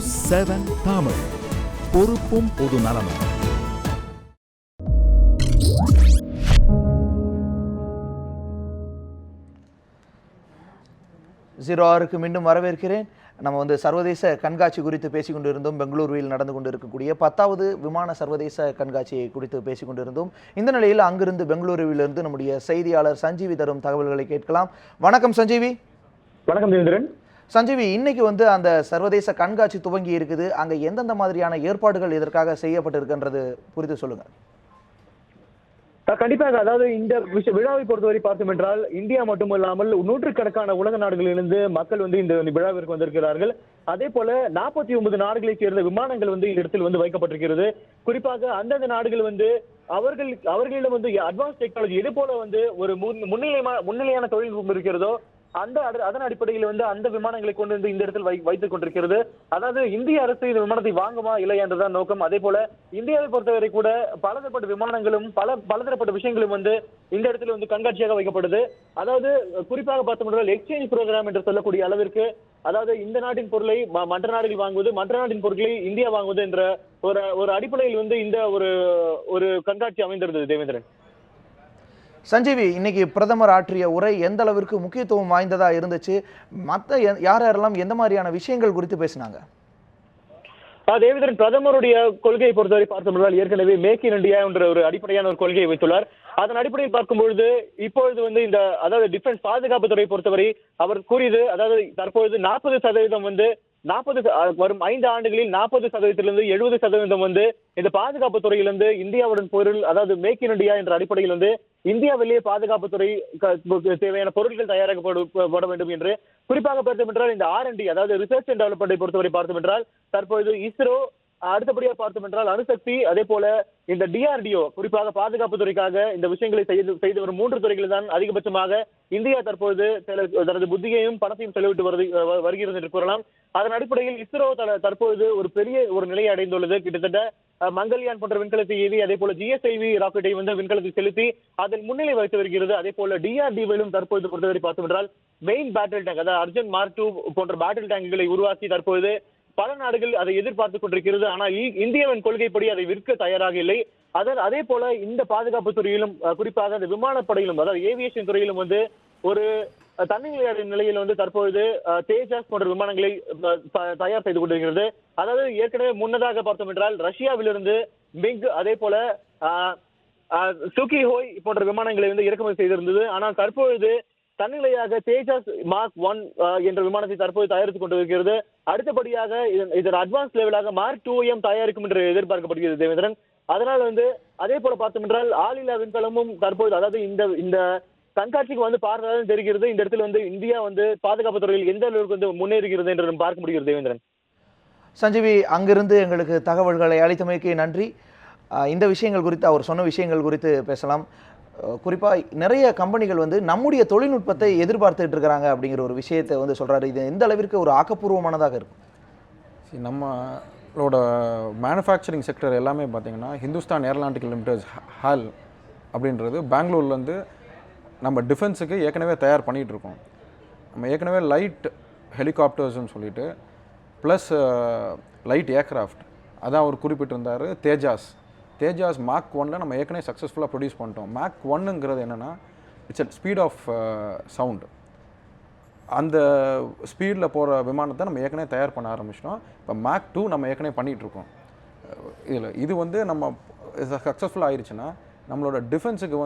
News 7 Tamil, பொறுப்பும் பொது நலமும். ஜீரோ மீண்டும் வரவேற்கிறேன். நம்ம சர்வதேச கண்காட்சி குறித்து பேசிக்கொண்டிருந்தோம். பெங்களூருவில் நடந்து கொண்டு இருக்கக்கூடிய 10வது விமான சர்வதேச கண்காட்சியை குறித்து பேசிக்கொண்டிருந்தோம். இந்த நிலையில் அங்கிருந்து பெங்களூருவிலிருந்து நம்முடைய செய்தியாளர் சஞ்சீவி தரும் தகவல்களை கேட்கலாம். வணக்கம் சஞ்சீவி. வணக்கம் தேவேந்திரன். சஞ்சீவி, இன்னைக்கு அந்த சர்வதேச கண்காட்சி துவங்கி இருக்குது. அங்க எந்தெந்த மாதிரியான ஏற்பாடுகள் இதற்காக செய்யப்பட்டிருக்கின்றது குறித்து சொல்லுங்க. கண்டிப்பாக, அதாவது இந்த விழாவை பொறுத்தவரை பார்த்தோம் என்றால் இந்தியா மட்டுமல்லாமல் நூற்றுக்கணக்கான உலக நாடுகளிலிருந்து மக்கள் இந்த விழாவிற்கு வந்திருக்கிறார்கள். அதே போல 49 நாடுகளைச் சேர்ந்த விமானங்கள் இந்த இடத்தில் வைக்கப்பட்டிருக்கிறது. குறிப்பாக அந்தந்த நாடுகள் அவர்களிடம் அட்வான்ஸ் டெக்னாலஜி எது போல ஒரு முன்னிலையான தொழில்நுட்பம் இருக்கிறதோ அதன் அடிப்படையில் அந்த விமானங்களை கொண்டு இந்த இடத்தில் வைத்துக் கொண்டிருக்கிறது. அதாவது இந்திய அரசு இந்த விமானத்தை வாங்குமா இல்லை என்றுதான் நோக்கம். அதே போல இந்தியாவை பொறுத்தவரை கூட பலதரப்பட்ட விமானங்களும் பலதரப்பட்ட விஷயங்களும் இந்த இடத்துல கண்காட்சியாக வைக்கப்படுது. அதாவது குறிப்பாக பார்த்தோம் எக்ஸ்சேஞ்ச் ப்ரோக்ராம் என்று சொல்லக்கூடிய அளவிற்கு, அதாவது இந்த நாட்டின் பொருளை மற்ற நாடுகள் வாங்குவது, மற்ற நாட்டின் பொருட்களை இந்தியா வாங்குவது என்ற ஒரு அடிப்படையில் இந்த ஒரு கண்காட்சி அமைந்திருந்தது. தேவேந்திரன். சஞ்சீவி, இன்னைக்கு பிரதமர் ஆற்றிய உரை எந்த அளவிற்கு முக்கியத்துவம் வாய்ந்ததா இருந்துச்சு? மற்ற யாரெல்லாம் எந்த மாதிரியான விஷயங்கள் குறித்து பேசினாங்க? தேவேந்திரன், பிரதமருடைய கொள்கையை பொறுத்தவரை பார்த்தோம் ஏற்கனவே மேக் இன் இந்தியா என்ற ஒரு அடிப்படையான ஒரு கொள்கையை வைத்துள்ளார். அதன் அடிப்படையில் பார்க்கும்பொழுது இப்பொழுது இந்த அதாவது டிஃபென்ஸ் பாதுகாப்பு துறை பொறுத்தவரை அவர் கூறியது, அதாவது தற்பொழுது 40% வரும் 5 ஆண்டுகளில் 40%லிருந்து 70% இந்த பாதுகாப்பு துறையிலிருந்து இந்தியாவுடன் பொருள், அதாவது மேக் இன் இந்தியா என்ற அடிப்படையில் இந்தியாவிலேயே பாதுகாப்புத்துறை தேவையான பொருட்கள் தயாரிக்கப்பட வேண்டும் என்று குறிப்பாக பார்த்தோம் என்றால் இந்த R&D, அதாவது ரிசர்ச் அண்ட் டெவலப்மெண்டை பொறுத்தவரை பார்த்தோம் என்றால் தற்பொழுது இஸ்ரோ, அடுத்தபடியாக பார்த்தோம் என்றால் அணுசக்தி, அதே போல இந்த DRDO, குறிப்பாக பாதுகாப்பு துறைக்காக இந்த விஷயங்களை செய்து வரும் 3 துறைகளில் தான் அதிகபட்சமாக இந்தியா தற்போது தனது புத்தியையும் பணத்தையும் செலவிட்டு வருகிறது என்று கூறலாம். அதன் அடிப்படையில் இஸ்ரோ தற்போது ஒரு பெரிய நிலையை அடைந்துள்ளது. கிட்டத்தட்ட மங்கள்யான் போன்ற விண்கலத்தை ஏவி, அதே போல GSLV ராக்கெட்டை விண்கலத்தை செலுத்தி அதில் முன்னிலை வைத்து வருகிறது. அதே போல DRDOவிலும் தற்போது பொறுத்தவரை பார்த்தோம் என்றால் மெயின் பேட்டில் டேங்க், அதாவது அர்ஜுன் மார்க் 2 போன்ற பேட்டில் டேங்குகளை உருவாக்கி தற்போது பல நாடுகள் அதை எதிர்பார்த்துக் கொண்டிருக்கிறது. ஆனால் இந்தியாவின் கொள்கைப்படி அதை விற்க தயாராக இல்லை. அதே போல இந்த பாதுகாப்பு துறையிலும், குறிப்பாக அந்த விமானப்படையிலும், அதாவது ஏவியேஷன் துறையிலும் ஒரு தன்னிலை நிலையில் தற்பொழுது தேஜாஸ் போன்ற விமானங்களை தயார் செய்து கொண்டிருக்கிறது. அதாவது ஏற்கனவே முன்னதாக பார்த்தோம் என்றால் ரஷ்யாவிலிருந்து மிக், அதே போல சுகிஹோய் போன்ற விமானங்களை இறக்குமதி செய்திருந்தது. ஆனால் தற்பொழுது தன்னிலையாக தேஜாஸ் மார்க் 1 என்ற விமானத்தை தற்போது தயாரித்துக் கொண்டிருக்கிறது. அடுத்தபடியாக இதன் அட்வான்ஸ் லெவலாக மார்க் 2 தயாரிக்கும் என்று எதிர்பார்க்கப்படுகிறது தேவேந்திரன். அதனால் அதே போல பார்த்தோம் என்றால் ஆளில்லா விண்கலமும் தற்போது, அதாவது இந்த கண்காட்சிக்கு பார்த்தாலும் தெரிகிறது இந்த இடத்துல இந்தியா பாதுகாப்பு துறையில் எந்த அளவுக்கு முன்னேறுகிறது என்று பார்க்க முடிகிறது தேவேந்திரன். சஞ்சீவி, அங்கிருந்து எங்களுக்கு தகவல்களை அளித்தமைக்கு நன்றி. இந்த விஷயங்கள் குறித்து, அவர் சொன்ன விஷயங்கள் குறித்து பேசலாம். குறிப்பாக நிறைய கம்பெனிகள் நம்முடைய தொழில்நுட்பத்தை எதிர்பார்த்துட்டு இருக்கிறாங்க அப்படிங்கிற ஒரு விஷயத்தை சொல்றாரு. இது எந்த அளவிற்கு ஒரு ஆக்கப்பூர்வமானதாக இருக்கும்? நம்மளோட மேனுஃபேக்சரிங் செக்டர் எல்லாமே பார்த்தீங்கன்னா ஹிந்துஸ்தான் ஏரோநாட்டிக்கல் லிமிடெட் HAL அப்படின்றது பெங்களூர்லேருந்து நம்ம டிஃபென்ஸுக்கு ஏற்கனவே தயார் பண்ணிகிட்டு இருக்கோம். நம்ம ஏற்கனவே லைட் ஹெலிகாப்டர்ஸ்ன்னு சொல்லிட்டு ப்ளஸ் லைட் ஏர்க்ராஃப்ட், அதான் அவர் குறிப்பிட்டிருந்தார். தேஜாஸ் மார்க் 1 நம்ம ஏற்கனவே சக்ஸஸ்ஃபுல்லாக ப்ரொடியூஸ் பண்ணிட்டோம். மார்க் 1ங்கிறது என்னென்னா it's at speed of sound. அந்த ஸ்பீடில் போகிற விமானத்தை நம்ம ஏற்கனவே தயார் பண்ண ஆரம்பிச்சிட்டோம். இப்போ மார்க் 2 நம்ம ஏற்கனவே பண்ணிகிட்ருக்கோம். இது நம்ம சக்ஸஸ்ஃபுல் ஆயிடுச்சுன்னா நம்மளோட டிஃபென்ஸுக்கு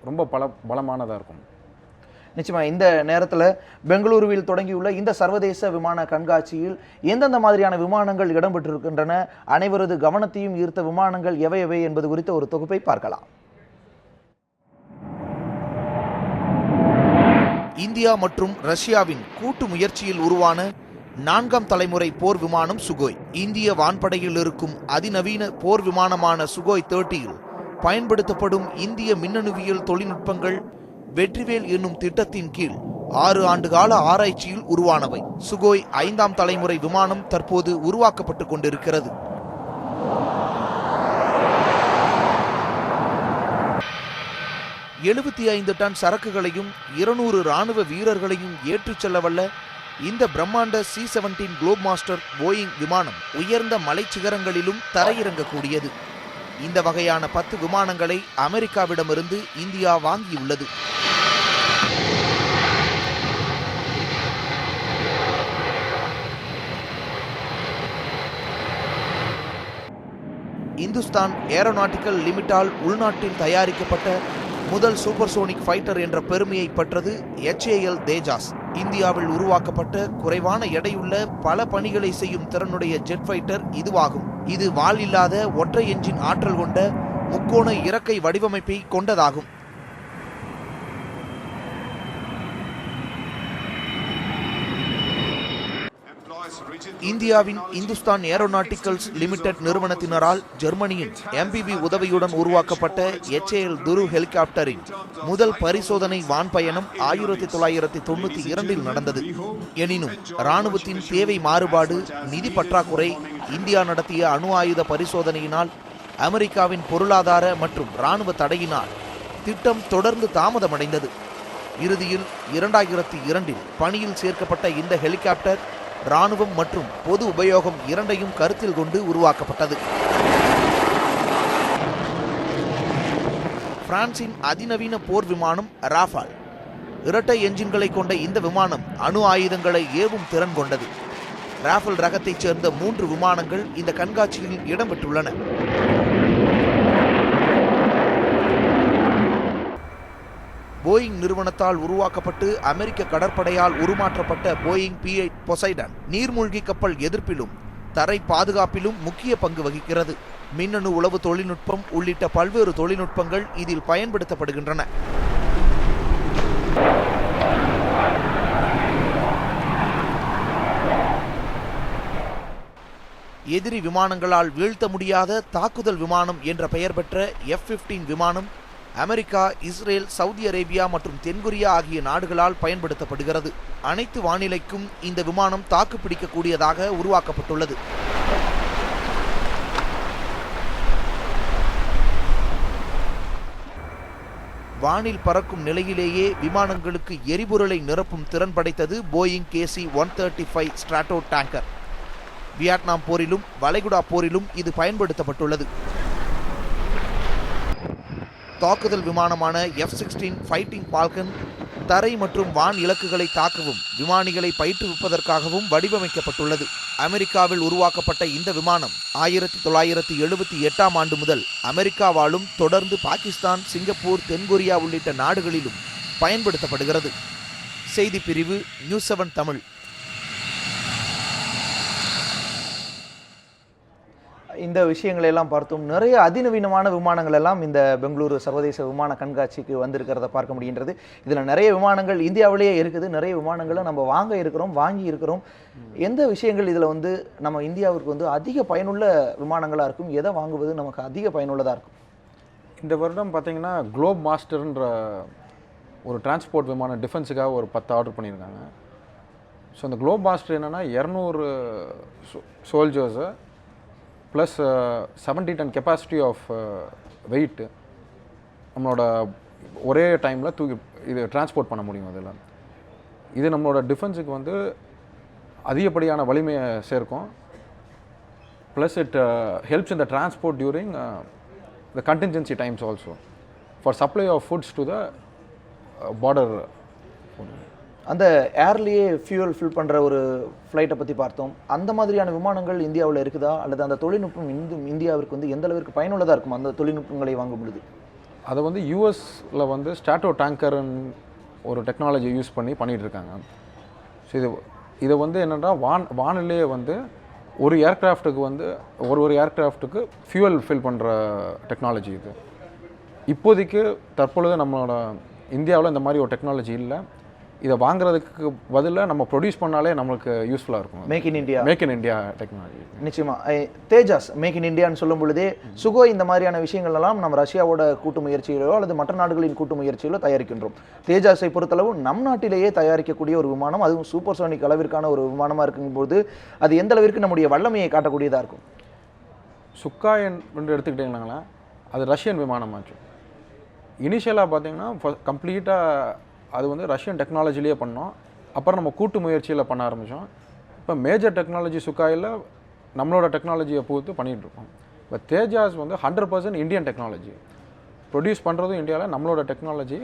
ரொம்ப பலமானதாக இருக்கும். நிச்சயமாக இந்த நேரத்தில் பெங்களூருவில் தொடங்கியுள்ள இந்த சர்வதேச விமான கண்காட்சியில் எந்தெந்த மாதிரியான விமானங்கள் இடம்பெற்றிருக்கின்றன, அனைவரது கவனத்தையும் ஈர்த்த விமானங்கள் எவை என்பது குறித்த ஒரு தொகுப்பை பார்க்கலாம். இந்தியா மற்றும் ரஷ்யாவின் கூட்டு முயற்சியில் உருவான 4ஆம் தலைமுறை போர் விமானம் சுகோய். இந்திய வான்படையில் இருக்கும் அதிநவீன போர் விமானமான சுகோய் 30 பயன்படுத்தப்படும் இந்திய மின்னணுவியல் தொழில்நுட்பங்கள் வெற்றிவேல் என்னும் திட்டத்தின் கீழ் 6 ஆண்டு கால ஆராய்ச்சியில் உருவானவை. சுகோய் 5ஆம் தலைமுறை விமானம் தற்போது உருவாக்கப்பட்டுக் கொண்டிருக்கிறது. $75 டன் சரக்குகளையும் 200 ராணுவ வீரர்களையும் ஏற்றுச் செல்ல வல்ல இந்த பிரம்மாண்ட C-17 குளோப் மாஸ்டர் போயிங் விமானம் உயர்ந்த மலைச்சிகரங்களிலும் தரையிறங்கக்கூடியது. இந்த வகையான 10 விமானங்களை அமெரிக்காவிடமிருந்து இந்தியா வாங்கியுள்ளது. இந்துஸ்தான் ஏரோநாட்டிக்கல் லிமிட்டால் உள்நாட்டில் தயாரிக்கப்பட்ட முதல் சூப்பர்சோனிக் ஃபைட்டர் என்ற பெருமையை பெற்றது HAL தேஜாஸ். இந்தியாவில் உருவாக்கப்பட்ட குறைவான எடையுள்ள பல பணிகளை செய்யும் திறனுடைய ஜெட் ஃபைட்டர் இதுவாகும். இது வால் இல்லாத ஒற்றை என்ஜின் ஆற்றல் கொண்ட முக்கோண இறக்கை வடிவமைப்பை கொண்டதாகும். இந்தியாவின் இந்துஸ்தான் ஏரோநாட்டிக்கல்ஸ் லிமிடெட் நிறுவனத்தினரால் ஜெர்மனியின் MBB உதவியுடன் உருவாக்கப்பட்ட HAL துரு ஹெலிகாப்டரின் முதல் பரிசோதனை வான் பயணம் 1992 நடந்தது. எனினும் இராணுவத்தின் தேவை மாறுபாடு, நிதி பற்றாக்குறை, இந்தியா நடத்திய அணு ஆயுத பரிசோதனையினால், அமெரிக்காவின் பொருளாதார மற்றும் இராணுவ தடையினால் திட்டம் தொடர்ந்து தாமதமடைந்தது. இறுதியில் 2002 பணியில் சேர்க்கப்பட்ட இந்த ஹெலிகாப்டர் இராணுவம் மற்றும் பொது உபயோகம் இரண்டையும் கருத்தில் கொண்டு உருவாக்கப்பட்டது. பிரான்சின் அதிநவீன போர் விமானம் ராஃபால் இரட்டை என்ஜின்களை கொண்ட இந்த விமானம் அணு ஆயுதங்களை ஏவும் திறன் கொண்டது. ராஃபல் ரகத்தைச் சேர்ந்த 3 விமானங்கள் இந்த கண்காட்சியில் இடம்பெற்றுள்ளன. போயிங் நிறுவனத்தால் உருவாக்கப்பட்டு அமெரிக்க கடற்படையால் உருமாற்றப்பட்ட போயிங் P-8 பொசைடன் நீர்மூழ்கி கப்பல் எதிர்ப்பிலும் தரை பாதுகாப்பிலும் முக்கிய பங்கு வகிக்கிறது. மின்னணு உளவு தொழில்நுட்பம் உள்ளிட்ட பல்வேறு தொழில்நுட்பங்கள் இதில் பயன்படுத்தப்படுகின்றன. எதிரி விமானங்களால் வீழ்த்த முடியாத தாக்குதல் விமானம் என்ற பெயர் பெற்ற F-15 விமானம் அமெரிக்கா, இஸ்ரேல், சவுதி அரேபியா மற்றும் தென்கொரியா ஆகிய நாடுகளால் பயன்படுத்தப்படுகிறது. அனைத்து வானிலைக்கும் இந்த விமானம் தாக்குப்பிடிக்கக்கூடியதாக உருவாக்கப்பட்டுள்ளது. வானில் பறக்கும் நிலையிலேயே விமானங்களுக்கு எரிபொருளை நிரப்பும் திறன் படைத்தது Boeing KC-135 strato tanker. Vietnam போரிலும் வளைகுடா போரிலும் இது பயன்படுத்தப்பட்டுள்ளது. தாக்குதல் விமானமான F-16 ஃபைட்டிங் ஃபால்கன் தரை மற்றும் வான் இலக்குகளை தாக்கவும் விமானிகளை பயிற்றுவிப்பதற்காகவும் வடிவமைக்கப்பட்டுள்ளது. அமெரிக்காவில் உருவாக்கப்பட்ட இந்த விமானம் 1978 முதல் அமெரிக்காவாலும் தொடர்ந்து பாகிஸ்தான், சிங்கப்பூர், தென்கொரியா உள்ளிட்ட நாடுகளிலும் பயன்படுத்தப்படுகிறது. செய்தி பிரிவு நியூஸ் 7 தமிழ். இந்த விஷயங்களை எல்லாம் பார்த்தோம். நிறைய அதிநவீனமான விமானங்கள் எல்லாம் இந்த பெங்களூரு சர்வதேச விமான கண்காட்சிக்கு வந்திருக்கிறத பார்க்க முடிகின்றது. இதில் நிறைய விமானங்கள் இந்தியாவிலேயே இருக்குது. நிறைய விமானங்களை நம்ம வாங்கி இருக்கிறோம். எந்த விஷயங்கள் இதில் வந்து நம்ம இந்தியாவிற்கு வந்து அதிக பயனுள்ள விமானங்களாக இருக்கும்? எதை வாங்குவது நமக்கு அதிக பயனுள்ளதாக இருக்கும்? இந்த வருடம் பார்த்தீங்கன்னா குளோப் மாஸ்டர்ன்ற ஒரு டிரான்ஸ்போர்ட் விமானம் டிஃபென்ஸுக்காக ஒரு 10 ஆர்டர் பண்ணியிருக்காங்க. ஸோ அந்த குளோப் மாஸ்டர் என்னென்னா 200 soldiers plus 70 ton capacity of weight நம்மளோட ஒரே டைமில் இது டிரான்ஸ்போர்ட் பண்ண முடியும். அதில் இது நம்மளோட டிஃபென்ஸுக்கு வந்து அதிகப்படியான வலிமையை சேர்க்கும். Plus it helps in the transport during the contingency times also for supply of foods to the border. அந்த ஏர்லேயே ஃபியூல் ஃபில் பண்ணுற ஒரு ஃப்ளைட்டை பற்றி பார்த்தோம். அந்த மாதிரியான விமானங்கள் இந்தியாவில் இருக்குதா, அல்லது அந்த தொழில்நுட்பம் இந்தியாவிற்கு வந்து எந்த அளவிற்கு பயனுள்ளதாக இருக்கும் அந்த தொழில்நுட்பங்களை வாங்கும் பொழுது? அதை வந்து யூஎஸில் வந்து ஸ்ட்ராட்டோ டேங்கர்னு ஒரு டெக்னாலஜி யூஸ் பண்ணிகிட்டு இருக்காங்க. ஸோ இதை வந்து என்னென்னா வானிலேயே வந்து ஒரு ஏர்க்ராஃப்ட்டுக்கு ஃபியூவல் ஃபில் பண்ணுற டெக்னாலஜி இது. இப்போதைக்கு தற்பொழுது நம்மளோட இந்தியாவில் இந்த மாதிரி ஒரு டெக்னாலஜி இல்லை. இதை வாங்குறதுக்கு பதிலாக நம்ம ப்ரொடியூஸ் பண்ணாலே நம்மளுக்கு யூஸ்ஃபுல்லாக இருக்கும். Make in India technology. நிச்சயமாக தேஜாஸ் மேக் இன் இந்தியான்னு சொல்லும் பொழுதே சுகோய் இந்த மாதிரியான விஷயங்கள் எல்லாம் நம்ம ரஷ்யாவோட கூட்டு முயற்சியிலோ அல்லது மற்ற நாடுகளின் கூட்டு முயற்சியிலோ தயாரிக்கின்றோம். தேஜாஸை பொறுத்தளவு நம் நாட்டிலேயே தயாரிக்கக்கூடிய ஒரு விமானம், அதுவும் சூப்பர்சோனிக் அளவிற்கான ஒரு விமானமாக இருக்கும்போது அது எந்த அளவிற்கு நம்முடைய வல்லமையை காட்டக்கூடியதாக இருக்கும்? சுக்காய் என்று எடுத்துக்கிட்டிங்கன்னா அது ரஷ்யன் விமானமாச்சு. இனிஷியலாக பார்த்தீங்கன்னா கம்ப்ளீட்டாக அது வந்து ரஷ்யன் டெக்னாலஜிலேயே பண்ணோம். அப்புறம் நம்ம கூட்டு முயற்சியில் பண்ண ஆரம்பித்தோம். இப்போ மேஜர் டெக்னாலஜி சுக்காயில் நம்மளோட டெக்னாலஜியை பொறுத்து பண்ணிகிட்ருக்கோம். இப்போ தேஜாஸ் வந்து 100% இந்தியன் டெக்னாலஜி, ப்ரொடியூஸ் பண்ணுறதும் இந்தியாவில், நம்மளோட டெக்னாலஜி,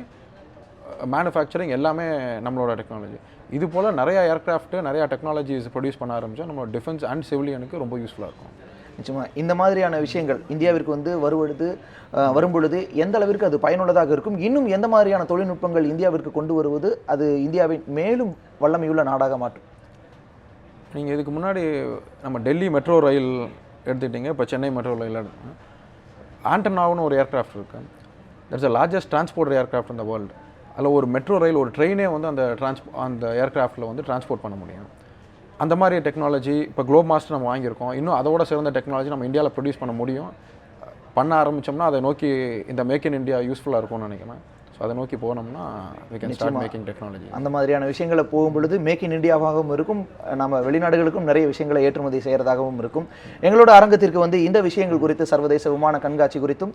மேனுஃபேக்சரிங் எல்லாமே நம்மளோட டெக்னாலஜி. இது போல் நிறையா ஏர்க்ராஃப்ட்டு நிறையா டெக்னாலஜிஸ் ப்ரொடியூஸ் பண்ண ஆரம்பித்தோம். நம்மளோட டிஃபென்ஸ் அண்ட் சிவிலியனுக்கு ரொம்ப யூஸ்ஃபுல்லாக இருக்கும். நிச்சயமாக இந்த மாதிரியான விஷயங்கள் இந்தியாவிற்கு வந்து வரும்பொழுது எந்த அளவிற்கு அது பயனுள்ளதாக இருக்கும், இன்னும் எந்த மாதிரியான தொழில்நுட்பங்கள் இந்தியாவிற்கு கொண்டு வருவது அது இந்தியாவை மேலும் வல்லமையுள்ள நாடாக மாற்றும்? நீங்கள் இதுக்கு முன்னாடி நம்ம டெல்லி மெட்ரோ ரயில் எடுத்துக்கிட்டிங்க, இப்போ சென்னை மெட்ரோ ரயில் எடுத்துங்க. ஆண்டனாவுன்னு ஒரு ஏர்க்ராஃப்ட் இருக்குது. That's the largest transport aircraft in the world. அதில் ஒரு மெட்ரோ ரயில், ஒரு ட்ரெயினே வந்து அந்த ஏர்க்ராஃப்டில் வந்து டிரான்ஸ்போர்ட் பண்ண முடியும். அந்த மாதிரி டெக்னாலஜி இப்போ குளோப் மாஸ்டர் நம்ம வாங்கியிருக்கோம். இன்னும் அதோட சிறந்த டெக்னாலஜி நம்ம இந்தியாவில் ப்ரொடியூஸ் பண்ண முடியும். பண்ண ஆரம்பித்தோம்னா அதை நோக்கி இந்த மேக் இன் இந்தியா யூஸ்ஃபுல்லாக இருக்கும்னு நினைக்கிறேன். ஸோ அதை நோக்கி போனோம்னா we can start making technology. அந்த மாதிரியான விஷயங்களை போகும்பொழுது மேக் இன் இந்தியாவாகவும் இருக்கும், நம்ம வெளிநாடுகளுக்கும் நிறைய விஷயங்களை ஏற்றுமதி செய்கிறதாகவும் இருக்கும். எங்களோட அரங்கத்திற்கு வந்து இந்த விஷயங்கள் குறித்து, சர்வதேச விமான கண்காட்சி குறித்தும்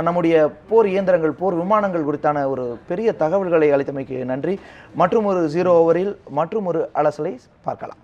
நம்முடைய போர் இயந்திரங்கள், போர் விமானங்கள் குறித்தான ஒரு பெரிய தகவல்களை அளித்தமைக்கு நன்றி. மற்றும் ஒரு 0 ஓவரில் மற்றும் ஒரு அலசலை பார்க்கலாம்.